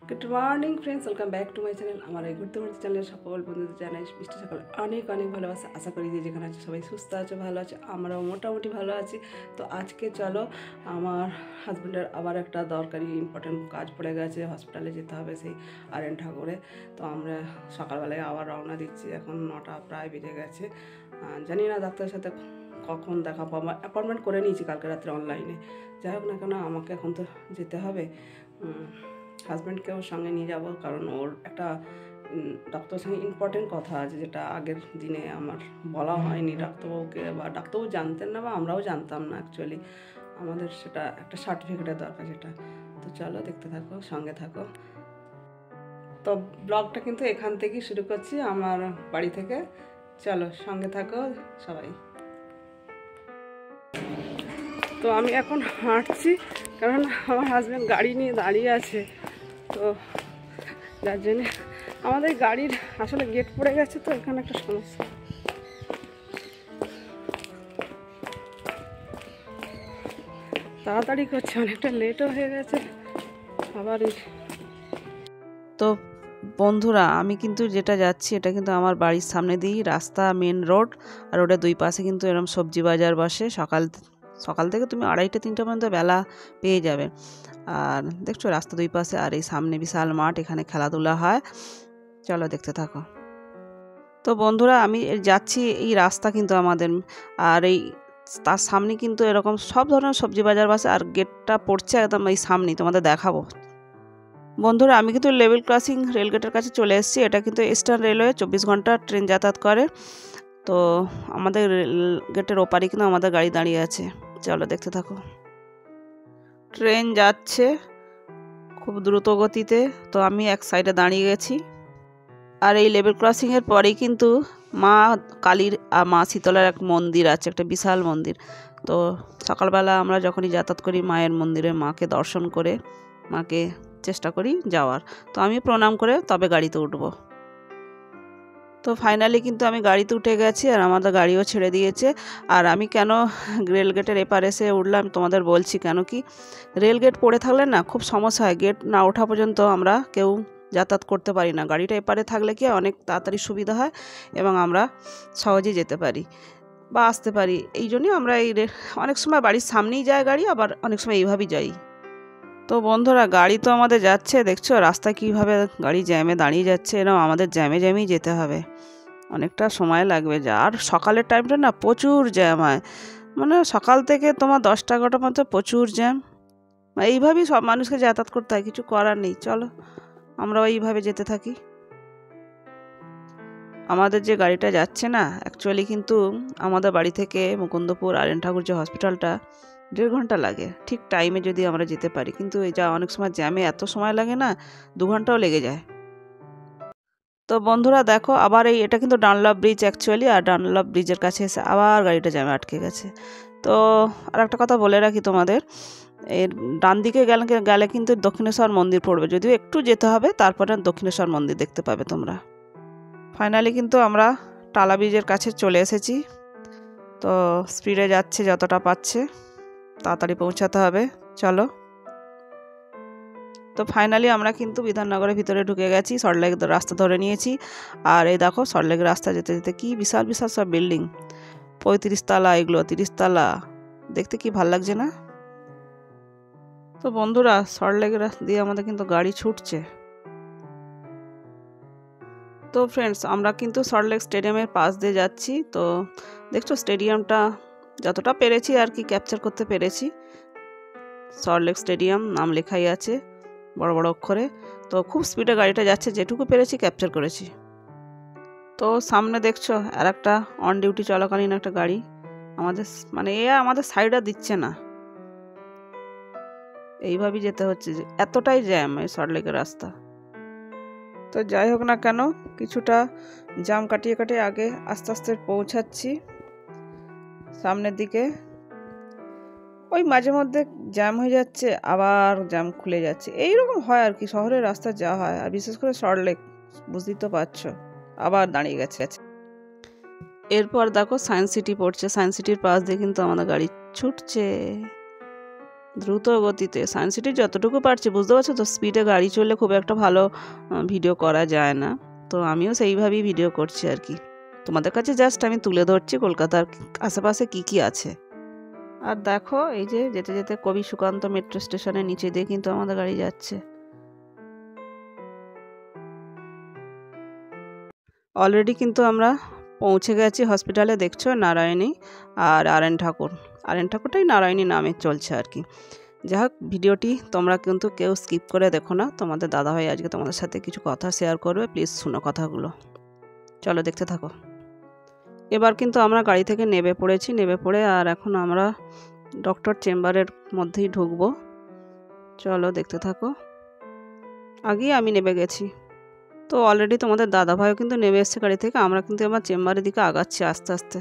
Good morning friends, welcome back to my channel. আমার এই ঘুরতে ঘুরতে চ্যানেলের সকল বন্ধুদের জানাই মিষ্টি সকাল অনেক অনেক ভালোবাসা। আশা করি যে যেখানে আছে সবাই সুস্থ আছে, ভালো আছে, আমরাও মোটামুটি ভালো আছি। তো আজকে চলো, আমার হাজব্যান্ডের আবার একটা দরকারি ইম্পর্টেন্ট কাজ পড়ে গেছে, হসপিটালে যেতে হবে সেই আরেন ঠাকুরে। তো আমরা সকালবেলায় আবার রওনা দিচ্ছি, এখন 9টা প্রায় বেজে গেছে। জানি না ডাক্তারের সাথে কখন দেখা পাবো, অ্যাপয়েন্টমেন্ট করে নিয়েছি কালকে রাত্রে অনলাইনে। যাই হোক না কেন, আমাকে এখন তো যেতে হবে। হাজব্যান্ডকেও সঙ্গে নিয়ে যাব, কারণ ওর একটা ডাক্তারের সঙ্গে ইম্পর্টেন্ট কথা আছে, যেটা আগের দিনে আমার বলা হয়নি ডাক্তারবাবুকে, বা ডাক্তারবাবু জানতেন না বা আমরাও জানতাম না অ্যাকচুয়ালি। আমাদের সেটা একটা সার্টিফিকেটের দরকার সেটা। তো চলো, দেখতে থাকো, সঙ্গে থাকো। তো ব্লগটা কিন্তু এখান থেকেই শুরু করছি, আমার বাড়ি থেকে। চলো, সঙ্গে থাকো সবাই। তো আমি এখন হাঁটছি, কারণ আমার হাজব্যান্ড গাড়ি নিয়ে দাঁড়িয়ে আছে। তো যার জন্যে আমাদের গাড়ির আসলে গেট পড়ে গেছে, তো এখানে একটা সমস্যা। তাড়াতাড়ি করছে, অনেকটা লেটও হয়ে গেছে আবার। তো বন্ধুরা, আমি কিন্তু যেটা যাচ্ছি এটা কিন্তু আমার বাড়ির সামনে দিয়েই রাস্তা, মেন রোড। আর রোডের দুই পাশে কিন্তু এরকম সবজি বাজার বসে। সকাল থেকে তুমি 2:30-3টা পর্যন্ত বেলা পেয়ে যাবে। আর দেখছো রাস্তা দুই পাশে, আর এই সামনে বিশাল মাঠ, এখানে খেলাধুলা হয়। চলো, দেখতে থাকো। তো বন্ধুরা, আমি যাচ্ছি, এই রাস্তা কিন্তু আমাদের, আর এই তার সামনে কিন্তু এরকম সব ধরনের সবজি বাজার বসে, আর গেটটা পড়ছে একদম এই সামনেই, তোমাদের দেখাবো। বন্ধুরা, আমি কিন্তু লেভেল ক্রসিং রেলগেটের কাছে চলে এসেছি। এটা কিন্তু ইস্টার্ন রেলওয়ে, 24 ঘন্টা ট্রেন যাতায়াত করে। তো আমাদের রেল গেটের ওপারে কিন্তু আমাদের গাড়ি দাঁড়িয়ে আছে। চলো, দেখতে থাকো। ট্রেন যাচ্ছে খুব দ্রুত গতিতে, তো আমি এক সাইডে দাঁড়িয়ে গেছি। আর এই লেভেল ক্রসিংয়ের পরেই কিন্তু মা কালীর আর মা শীতলার এক মন্দির আছে, একটা বিশাল মন্দির। তো সকালবেলা আমরা যখনই যাতায়াত করি, মায়ের মন্দিরে মাকে দর্শন করে মাকে চেষ্টা করি যাওয়ার। তো আমি প্রণাম করে তবে গাড়িতে উঠবো। তো ফাইনালি কিন্তু আমি গাড়িতে উঠে গেছি, আর আমাদের গাড়িও ছেড়ে দিয়েছে। আর আমি কেন রেলগেটের এপারে এসে উঠলাম তোমাদের বলছি। কেন কি, রেলগেট পড়ে থাকলে না খুব সমস্যা হয়, গেট না ওঠা পর্যন্ত আমরা কেউ যাতায়াত করতে পারি না। গাড়িটা এপারে থাকলে কি অনেক তাড়াতাড়ি সুবিধা হয়, এবং আমরা সহজেই যেতে পারি বা আসতে পারি। এই জন্যই আমরা অনেক সময় বাড়ির সামনেই যায় গাড়ি, আবার অনেক সময় এইভাবেই যাই। তো বন্ধুরা, গাড়ি তো আমাদের যাচ্ছে, দেখছো রাস্তায় কীভাবে গাড়ি জ্যামে দাঁড়িয়ে যাচ্ছে। এরকম আমাদের জ্যামে জ্যামেই যেতে হবে, অনেকটা সময় লাগবে। আর সকালের টাইমটা না প্রচুর জ্যাম হয়, মানে সকাল থেকে তোমার 10টা-11টার মধ্যে প্রচুর জ্যাম। এইভাবেই সব মানুষকে যাতায়াত করতে হয়, কিছু করার নেই। চলো, আমরাও এইভাবে যেতে থাকি। আমাদের যে গাড়িটা যাচ্ছে না, অ্যাকচুয়ালি কিন্তু আমাদের বাড়ি থেকে মুকুন্দপুর আরেন ঠাকুর যে হসপিটালটা 1.5 ঘন্টা লাগে, ঠিক টাইমে যদি আমরা যেতে পারি। কিন্তু এই যা অনেক সময় জ্যামে এত সময় লাগে না, 2 ঘন্টাও লেগে যায়। তো বন্ধুরা দেখো, আবার এটা কিন্তু ডানলপ ব্রিজ অ্যাকচুয়ালি, আর ডানলপ ব্রিজের কাছে এসে আবার গাড়িটা জ্যামে আটকে গেছে। তো আর একটা কথা বলে রাখি তোমাদের, এর ডান দিকে গেলে কিন্তু দক্ষিণেশ্বর মন্দির পড়বে, যদিও একটু যেতে হবে, তারপরে দক্ষিণেশ্বর মন্দির দেখতে পাবে তোমরা। ফাইনালি কিন্তু আমরা টালা ব্রিজের কাছে চলে এসেছি। তো স্পিডে যাচ্ছে যতটা পাচ্ছে, তাড়াতাড়ি পৌঁছাতে হবে। চলো। তো ফাইনালি আমরা কিন্তু বিধাননগরের ভিতরে ঢুকে গেছি, সল্টলেক রাস্তা ধরে নিয়েছি। আর এই দেখো, সল্টলেক রাস্তা যেতে যেতে কি বিশাল বিশাল সব বিল্ডিং, 35 তলা, এগুলো 30 তলা, দেখতে কি ভাল লাগছে না? তো বন্ধুরা, সল্টলেক দিয়ে আমাদের কিন্তু গাড়ি ছুটছে। তো ফ্রেন্ডস, আমরা কিন্তু সল্টলেক স্টেডিয়ামের পাশ দিয়ে যাচ্ছি। তো দেখছো স্টেডিয়ামটা যতটা পেরেছি আর কি ক্যাপচার করতে পেরেছি। সল্টলেক স্টেডিয়াম নাম লেখাই আছে বড় বড় অক্ষরে। তো খুব স্পিডে গাড়িটা যাচ্ছে, যেটুকু পেরেছি ক্যাপচার করেছি। তো সামনে দেখছো আর একটা অন ডিউটি চলাকালীন একটা গাড়ি আমাদের, মানে আমাদের সাইডটা দিচ্ছে না, এইভাবেই যেতে হচ্ছে, যে এতটাই জ্যাম এই সল্টলেকের রাস্তা। তো যাই হোক না কেন, কিছুটা জ্যাম কাটিয়ে কাটিয়ে আগে আস্তে আস্তে পৌঁছাচ্ছি সামনের দিকে। ওই মাঝে মধ্যে জ্যাম হয়ে যাচ্ছে, আবার জ্যাম খুলে যাচ্ছে, এইরকম হয় আর কি শহরের রাস্তা যা হয়। আর বিশেষ করে সল্টলেক, বুঝতেই তো পারছো, আবার দাঁড়িয়ে গেছে। এরপর দেখো সায়েন্স সিটি পড়ছে, সায়েন্স সিটির পাশ দিয়ে কিন্তু আমাদের গাড়ি ছুটছে। দ্রুত গতিতে সায়েন্স সিটি যতটুকু পারছি, বুঝতে পারছো তো, স্পিডে গাড়ি চললে খুব একটা ভালো ভিডিও করা যায় না। তো আমিও সেইভাবেই ভিডিও করছি আর কি, তোমাদের কাছে জাস্ট আমি তুলে ধরছি কলকাতার আশেপাশে কি কি আছে। আর দেখো এই যে যেতে যেতে কবি সুকান্ত মেট্রো স্টেশনের নিচে দিয়ে কিন্তু আমাদের গাড়ি যাচ্ছে। অলরেডি কিন্তু আমরা পৌঁছে গেছি হসপিটালে, দেখছো নারায়ণী আর আরএন ঠাকুরটাই নারায়ণী নামে চলছে আর কি। যাই হোক, ভিডিওটি তোমরা কিন্তু কেউ স্কিপ করে দেখো না, তোমাদের দাদাভাই আজকে তোমাদের সাথে কিছু কথা শেয়ার করবে, প্লিজ শুনো কথাগুলো, চলো দেখতে থাকো। এবার কিন্তু আমরা গাড়ি থেকে নেমে পড়ে আর এখন আমরা ডক্টর চেম্বারের মধ্যেই ঢুকবো, চলো দেখতে থাকো। আগেই আমি নেমে গেছি, তো অলরেডি তোমাদের দাদাভাইও কিন্তু নেমে এসছে গাড়ি থেকে, আমরা কিন্তু আমার চেম্বারের দিকে আগাচ্ছি আস্তে আস্তে।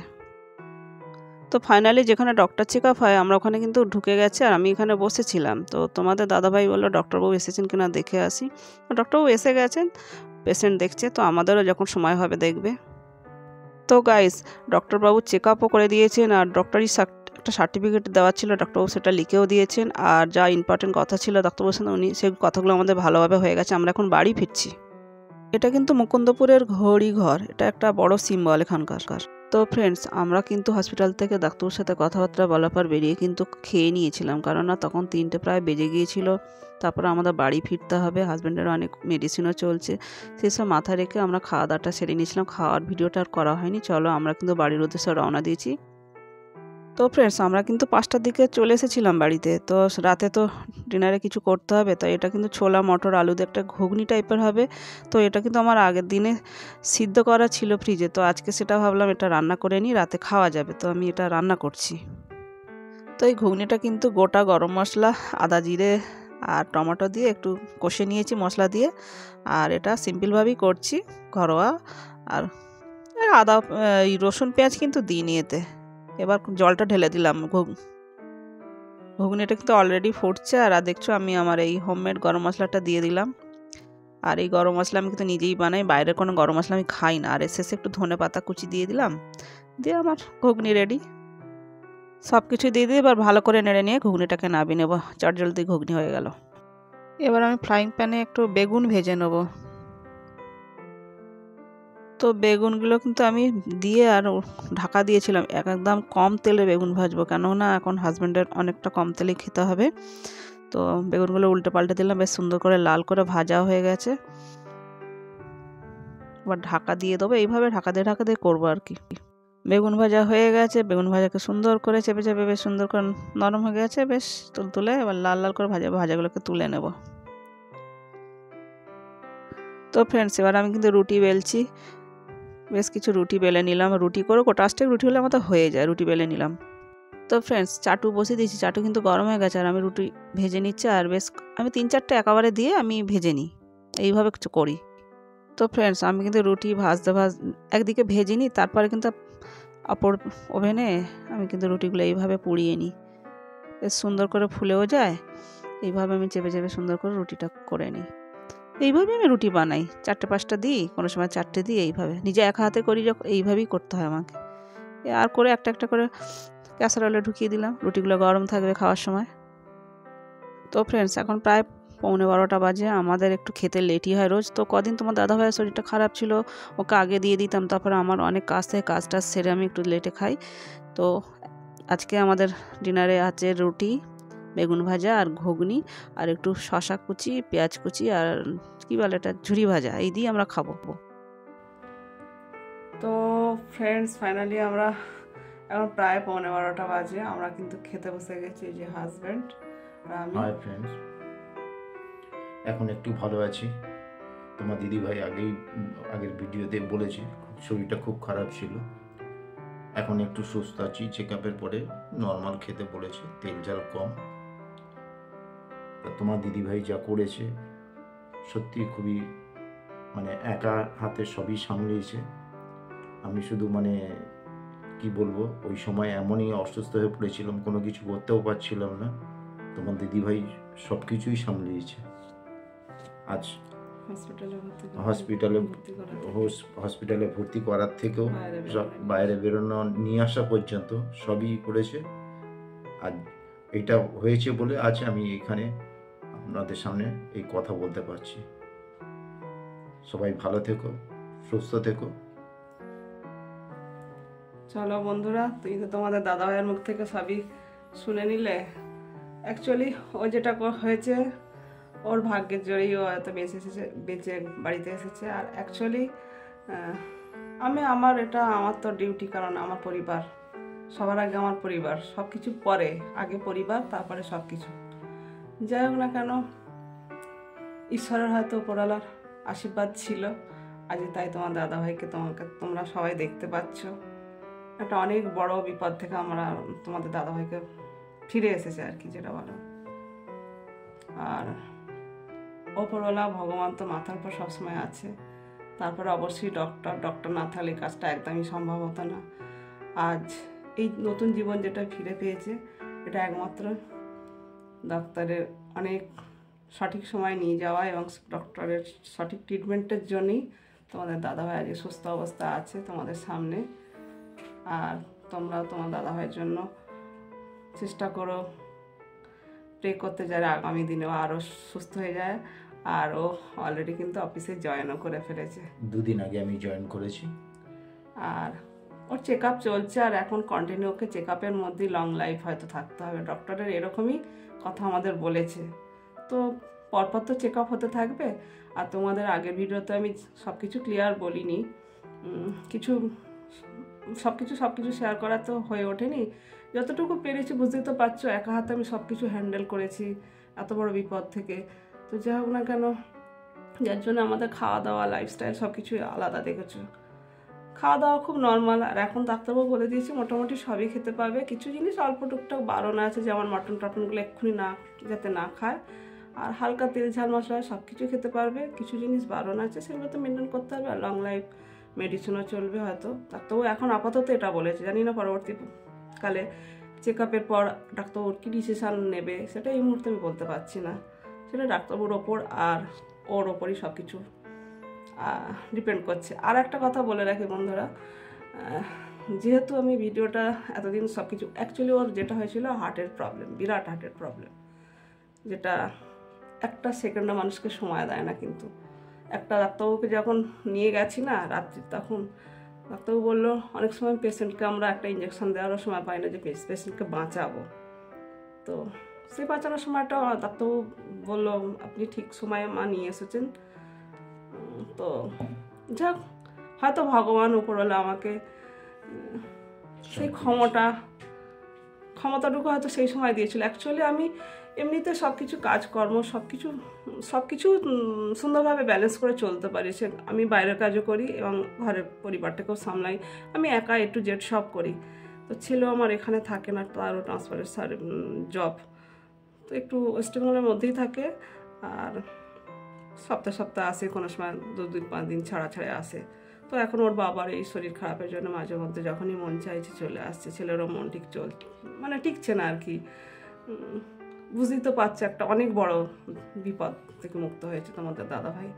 তো ফাইনালি যেখানে ডক্টর চেক আপ হয় আমরা ওখানে কিন্তু ঢুকে গেছে, আর আমি এখানে বসেছিলাম। তো তোমাদের দাদাভাই বললো ডক্টরবাবু এসেছেন কিনা দেখে আসি। ডক্টরবাবু এসে গেছেন, পেশেন্ট দেখছে, তো আমাদেরও যখন সময় হবে দেখবে। তো গাইস, ডক্টরবাবু চেক আপও করে দিয়েছেন, আর ডক্টরি একটা সার্টিফিকেট দেওয়া ছিল, ডক্টরবাবু সেটা লিখেও দিয়েছেন। আর যা ইম্পর্টেন্ট কথা ছিল ডাক্তারবাবুর সাথে, উনি সেই কথাগুলো আমাদের ভালোভাবে হয়ে গেছে। আমরা এখন বাড়ি ফিরছি। এটা কিন্তু মুকুন্দপুরের ঘড়ি ঘর, এটা একটা বড় সিম্বল এখানকার। তো ফ্রেন্ডস, আমরা কিন্তু হসপিটাল থেকে ডাক্তারের সাথে কথাবার্তা বলার পর বেরিয়ে কিন্তু খেয়ে নিয়েছিলাম, কারণ না তখন 3টে প্রায় বেজে গিয়েছিল। তারপরে আমাদের বাড়ি ফিরতে হবে, হাজব্যান্ডের অনেক মেডিসিনও চলছে, সেসব মাথায় রেখে আমরা খাওয়া দাওয়াটা সেরে নিয়েছিলাম। খাওয়ার ভিডিওটা আর করা হয়নি। চলো আমরা কিন্তু বাড়ির উদ্দেশ্যে রওনা দিয়েছি। তো ফ্রেন্ডস, আমরা কিন্তু 5টার দিকে চলে এসেছিলাম বাড়িতে। তো রাতে তো ডিনারে কিছু করতে হবে, তাই এটা কিন্তু ছোলা মটর আলু দিয়ে একটা ঘুগনি টাইপের হবে। তো এটা কিন্তু আমার আগের দিনে সিদ্ধ করা ছিল ফ্রিজে, তো আজকে সেটা ভাবলাম এটা রান্না করে নিই, রাতে খাওয়া যাবে, তো আমি এটা রান্না করছি। তো এই ঘুগনিটা কিন্তু গোটা গরম মশলা, আদা জিরে আর টমেটো দিয়ে একটু কষে নিয়েছি মশলা দিয়ে, আর এটা সিম্পলভাবেই করছি, ঘরোয়া। আর আদা এই রসুন পেঁয়াজ কিন্তু দিইনি এতে। এবার জলটা ঢেলে দিলাম। ঘুগনিটা কিন্তু অলরেডি ফুটছে, আর দেখছো আমি আমার এই হোমমেড গরম মশলাটা দিয়ে দিলাম। আর এই গরম মশলা আমি কিন্তু নিজেই বানাই, বাইরের কোনো গরম মশলা আমি খাই না। আর শেষে একটু ধনে পাতা কুচি দিয়ে দিলাম, দিয়ে আমার ঘুগনি রেডি। সব কিছু দিয়ে এবার ভালো করে নেড়ে নিয়ে ঘুগনিটাকে নামিয়ে নেবো, চটজলদি ঘুগনি হয়ে গেল। এবার আমি ফ্রাইং প্যানে একটু বেগুন ভেজে নেবো। তো বেগুনগুলো কিন্তু আমি দিয়ে আর ঢাকা দিয়েছিলাম, একদম কম তেলে বেগুন ভাজবো, কেননা এখন হাজব্যান্ডের অনেকটা কম তেলে খেতে হবে। তো বেগুনগুলো উল্টে পাল্টে দিলাম, বেশ সুন্দর করে লাল করে ভাজা হয়ে গেছে। এবার ঢাকা দিয়ে দেবো, এইভাবে ঢাকা দিয়ে করবো আর কি। বেগুন ভাজা হয়ে গেছে, বেগুন ভাজাকে সুন্দর করে চেপে চেপে বেশ সুন্দর করে নরম হয়ে গেছে, বেশ তুলে এবার লাল লাল করে ভাজাগুলোকে তুলে নেব। তো ফ্রেন্ডস, এবার আমি কিন্তু রুটি বেলছি, বেশ কিছু রুটি বেলে নিলাম। রুটি করে গোটা স্টেক রুটি হলে আমাদের হয়ে যায়, রুটি বেলে নিলাম। তো ফ্রেন্ডস, চাটু বসিয়ে দিয়েছি, চাটু কিন্তু গরম হয়ে গেছে, আর আমি রুটি ভেজে নিচ্ছি। আর বেশ আমি 3-4টে একেবারে দিয়ে আমি ভেজে নিই, এইভাবে কিছু করি। তো ফ্রেন্ডস, আমি কিন্তু রুটি ভাজতে একদিকে ভেজে নিই, তারপরে কিন্তু অপর ওভেনে আমি কিন্তু রুটিগুলো এইভাবে পুড়িয়ে নিই, বেশ সুন্দর করে ফুলেও যায়। এইভাবে আমি চেপে চেপে সুন্দর করে রুটিটা করে নিই। এইভাবে আমি রুটি বানাই, 4টে-5টা দিই, কোনো সময় 4টে দিই, এইভাবে নিজে এক হাতে করি, যখন এইভাবেই করতে হয় আমাকে। আর করে একটা একটা করে ক্যাসারোলে ঢুকিয়ে দিলাম, রুটিগুলো গরম থাকবে খাওয়ার সময়। তো ফ্রেন্ডস, এখন প্রায় 11:15 বাজে, আমাদের একটু খেতে লেটই হয় রোজ। তো কদিন তোমার দাদাভাইয়ের শরীরটা খারাপ ছিল, ওকে আগে দিয়ে দিতাম, তারপরে আমার অনেক কাজ থেকে কাজটা সেরে আমি একটু লেটে খাই। তো আজকে আমাদের ডিনারে আছে রুটি, বেগুন ভাজা আর ঘুগনি, আর একটু শশা কুচি, পেঁয়াজ কুচি, আর কী বলে এটা, ঝুরি ভাজা, এই দিয়ে আমরা খাবো। তো ফ্রেন্ডস, ফাইনালি আমরা এখন প্রায় 11:15 বাজে, আমরা কিন্তু খেতে বসে গেছি, যে হাজব্যান্ড আর আমি। হাই ফ্রেন্ডস, এখন একটু ভালো আছি। তোমার দিদিভাই আগের ভিডিওতে বলেছে শরীরটা খুব খারাপ ছিল, এখন একটু সুস্থ আছি। চেক আপের পরে নর্মাল খেতে বলেছে, তেল ঝাল কম। তোমার দিদিভাই যা করেছে সত্যি খুবই, একা হাতে সবই সামলিয়েছে। আমি শুধু কি বলবো, ওই সময় এমনই অসুস্থ হয়ে পড়েছিলাম, কোনো কিছু করতেও পারছিলাম না। তোমার দিদিভাই সব কিছুই সামলিয়েছে। আজ হসপিটালে ভর্তি করার থেকেও বাইরে বেরোনো নিয়ে আসা পর্যন্ত সবই করেছে। আর এইটা হয়েছে বলে আজ আমি এখানে আপনাদের সামনে এই কথা বলতে পারছি। সবাই ভালো থেকো, সুস্থ থেকো। চলো বন্ধুরা, তুই তো তোমাদের দাদাভাইয়ের মুখ থেকে সবই শুনে নিলে। অ্যাকচুয়ালি ও যেটা হয়েছে ওর ভাগ্যের জোরেই ও এত বেঁচে বাড়িতে এসেছে। আর অ্যাকচুয়ালি আমার তো ডিউটি, কারণ আমার পরিবার সবার আগে, আমার পরিবার সব কিছু পরে, আগে পরিবার তারপরে সব কিছু। যাই হোক না কেন, ঈশ্বরের হয়তো উপরওয়ালার আশীর্বাদ ছিল আজ, তাই তোমার দাদাভাইকে তোমরা সবাই দেখতে পাচ্ছ। একটা অনেক বড় বিপদ থেকে আমরা তোমাদের দাদাভাইকে ফিরে এসেছে আর কি, যেটা বলো। আর ওপরওয়ালা ভগবান তো মাথার উপর সবসময় আছে। তারপরে অবশ্যই ডক্টর না থাকলে কাজটা একদমই সম্ভব হতো না। আজ এই নতুন জীবন যেটা ফিরে পেয়েছে, এটা একমাত্র ডাক্তারের অনেক সঠিক সময় নিয়ে যাওয়া এবং ডক্টরের সঠিক ট্রিটমেন্টের জন্যই তোমাদের দাদাভাই আজ সুস্থ অবস্থা আছে তোমাদের সামনে। আর তোমরাও তোমার দাদাভাইয়ের জন্য চেষ্টা করো, প্রে করতে, যারা আগামী দিনেও আরও সুস্থ হয়ে যায়। আর ও অলরেডি কিন্তু অফিসে জয়েনও করে ফেলেছে, 2 দিন আগে আমি জয়েন করেছি। আর ওর চেক আপ চলছে। আর এখন কন্টিনিউ ওকে চেক আপের মধ্যেই লং লাইফ হয়তো থাকতে হবে, ডক্টরের এরকমই কথা আমাদের বলেছে। তো পরপর তো চেক আপ হতে থাকবে। আর তোমাদের আগের ভিডিওতে আমি সব কিছু ক্লিয়ার বলিনি, সব কিছু শেয়ার করা তো হয়ে ওঠেনি। যতটুকু পেরেছি, বুঝতেই তো পারছো, একা হাতে আমি সব কিছু হ্যান্ডেল করেছি এত বড় বিপদ থেকে। তো যাই হোক না কেন, যার জন্য আমাদের খাওয়া দাওয়া, লাইফস্টাইল সব কিছুই আলাদা, দেখেছো। খাওয়া দাওয়া খুব নর্মাল। আর এখন ডাক্তারবাবু বলে দিয়েছি মোটামুটি সবই খেতে পারবে। কিছু জিনিস অল্প টুকটাক বারণ আছে, যেমন টটনগুলো এক্ষুনি যাতে না খায়। আর হালকা তেল ঝাল মশলা সব কিছু খেতে পারবে। কিছু জিনিস বারণ আছে, সেগুলো তো মেনটেন করতে হবে। আর লং লাইফ মেডিসিনও চলবে হয়তো। ডাক্তারবাবু এখন আপাতত এটা বলেছে, জানি না পরবর্তীকালে চেক আপের পর ডাক্তারবাবুর কী ডিসিশান নেবে সেটা এই মুহূর্তে আমি বলতে পারছি না। সেটা ডাক্তারবাবুর ওপর আর ওর ওপরই সব কিছু ডিপেন্ড করছে। আর একটা কথা বলে রাখি বন্ধুরা, যেহেতু আমি ভিডিওটা এতদিন সব কিছু, অ্যাকচুয়ালি ওর যেটা হয়েছিল হার্টের প্রবলেম, বিরাট হার্টের প্রবলেম, যেটা একটা সেকেন্ডও মানুষকে সময় দেয় না। কিন্তু একটা ডাক্তারবাবুকে যখন নিয়ে গেছি না রাত্রি, তখন ডাক্তারবাবু বললো অনেক সময় পেশেন্টকে আমরা একটা ইঞ্জেকশন দেওয়ারও সময় পাই না যে পেশেন্টকে বাঁচাবো। তো সেই বাঁচানোর সময়টা ডাক্তারবাবু বললো আপনি ঠিক সময়ে নিয়ে এসেছেন। তো যাক, হয়তো ভগবান উপরওয়ালা আমাকে সেই ক্ষমতাটুকু হয়তো সেই সময় দিয়েছিল। অ্যাকচুয়ালি আমি এমনিতে সব কিছু কাজকর্ম সব কিছু সুন্দরভাবে ব্যালেন্স করে চলতে পারি। আমি বাইরের কাজও করি এবং ঘরের পরিবারটাকেও সামলাই। আমি একা A to Z সব করি। তো ছেলেও আমার এখানে থাকে না, তারও ট্রান্সফারের জব, তো একটু ওয়েস্ট বেঙ্গলের মধ্যেই থাকে। আর সপ্তাহে আসে, কোনো সময় 2-5 দিন ছাড়া আসে। তো এখন ওর বাবার এই শরীর খারাপের জন্য মাঝে মধ্যে যখনই মন চাইছে চলে আসছে। ছেলেরও মন টিকছে না আর কি। বুঝতেই তো পারছে, একটা অনেক বড় বিপদ থেকে মুক্ত হয়েছে তোমাদের দাদাভাই।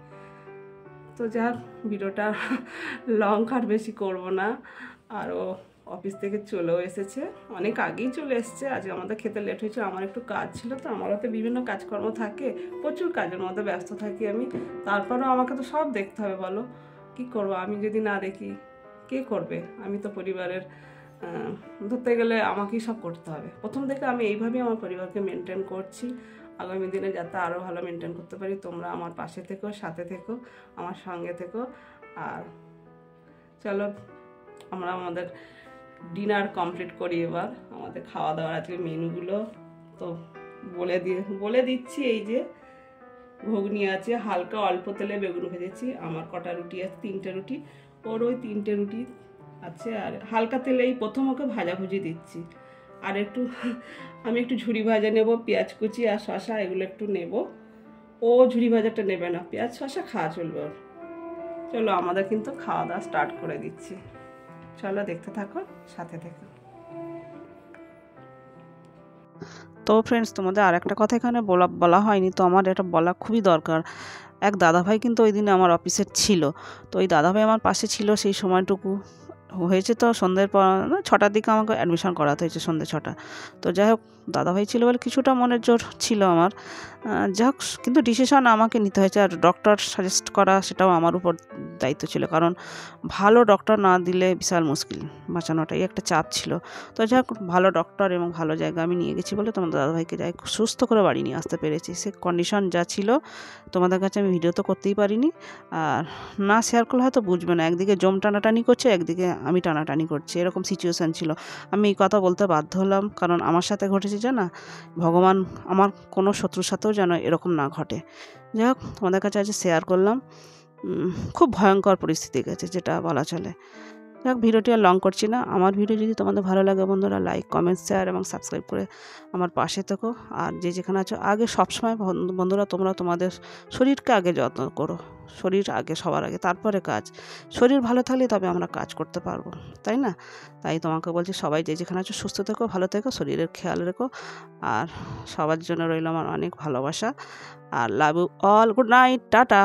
তো যাক, ভিডিওটা লং কাট বেশি করব না। আর ও অফিস থেকে চলেও এসেছে, অনেক আগেই চলে এসছে। আজকে আমাদের খেতে লেট হয়েছে, আমার একটু কাজ ছিল। তো আমারও তো বিভিন্ন কাজকর্ম থাকে, প্রচুর কাজের মধ্যে ব্যস্ত থাকি আমি। তারপরেও আমাকে তো সব দেখতে হবে, বলো কি করব? আমি যদি না দেখি কে করবে? আমি তো পরিবারের ধরতে গেলে আমাকেই সব করতে হবে। প্রথম থেকে আমি এইভাবেই আমার পরিবারকে মেনটেন করছি। আগামী দিনে যাতে আরও ভালো মেনটেন করতে পারি, তোমরা আমার পাশে থেকো, সাথে থেকো, আমার সঙ্গে থেকো। আর চলো আমরা আমাদের ডিনার কমপ্লিট করি এবার। আমাদের খাওয়া দাওয়ার আজকে মেনুগুলো তো বলে দিচ্ছি। এই যে ঘুগনি আছে, হালকা অল্প তেলে বেগুন ভেজেছি। আমার কটা রুটি আছে, 3টে রুটি, ওর ওই 3টে রুটি আছে। আর হালকা তেলেই প্রথম ওকে ভাজাভুজি দিচ্ছি। আর আমি একটু ঝুরি ভাজা নেব, পেঁয়াজ কুচি আর শশা এগুলো একটু নেব। ও ঝুরি ভাজাটা নেবে না, পেঁয়াজ শশা খাওয়া চলবে ওর। চলো আমাদের কিন্তু খাওয়া দাওয়া স্টার্ট করে দিচ্ছি। চলো দেখতে থাকো, সাথে থেকো। তো ফ্রেন্ডস, তোমাদের আরেকটা কথা এখানে বলা হয়নি, তো আমার এটা বলা খুবই দরকার। এক দাদাভাই কিন্তু ওই দিনে আমার অফিসের ছিল। তো ওই দাদাভাই আমার পাশে ছিল সেই সময়টুকু, হয়েছে তো সন্ধ্যের পর 6টার দিকে আমাকে অ্যাডমিশন করাতে হয়েছে, সন্ধ্যে 6টা। তো যাই হোক, দাদাভাই ছিল বলে কিছুটা মনের জোর ছিল আমার। যাই হোক, কিন্তু ডিসিশন আমাকে নিতে হয়েছে, আর ডক্টর সাজেস্ট করা সেটাও আমার উপর দায়িত্ব ছিল, কারণ ভালো ডক্টর না দিলে বিশাল মুশকিল, বাঁচানোটাই একটা চাপ ছিল। তো যাই হোক, ভালো ডক্টর এবং ভালো জায়গা আমি নিয়ে গেছি বলে তোমাদের দাদাভাইকে যাই সুস্থ করে বাড়ি নিয়ে আসতে পেরেছি। সে কন্ডিশন যা ছিল তোমাদের কাছে আমি ভিডিও তো করতেই পারিনি, আর না শেয়ার করলে হয়তো বুঝবে না। একদিকে জম টানাটানি করছে, একদিকে আমি টানাটানি করছি, এরকম সিচুয়েশান ছিল। আমি এই কথা বলতে বাধ্য হলাম, কারণ আমার সাথে ঘটেছে জানা, ভগবান আমার কোনো শত্রুর সাথেও যেন এরকম না ঘটে। যাই হোক, তোমাদের কাছে আজ শেয়ার করলাম। খুব ভয়ঙ্কর পরিস্থিতি গেছে, যেটা বলা চলে। যাই হোক, ভিডিওটি আর লং করছি না। আমার ভিডিও যদি তোমাদের ভালো লাগে বন্ধুরা, লাইক, কমেন্ট, শেয়ার এবং সাবস্ক্রাইব করে আমার পাশে থেকো। আর যে যেখানে আছো, আগে সবসময় বন্ধুরা তোমরা তোমাদের শরীরকে আগে যত্ন করো। শরীর আগে, সবার আগে, তারপরে কাজ। শরীর ভালো থাকলে তবে আমরা কাজ করতে পারবো, তাই না? তাই তোমাকে বলছি, সবাই যে যেখানে আছো সুস্থ থেকো, ভালো থেকো, শরীরের খেয়াল রেখো। আর সবার জন্য রইল আমার অনেক ভালোবাসা। আর love you all. Good night, tata.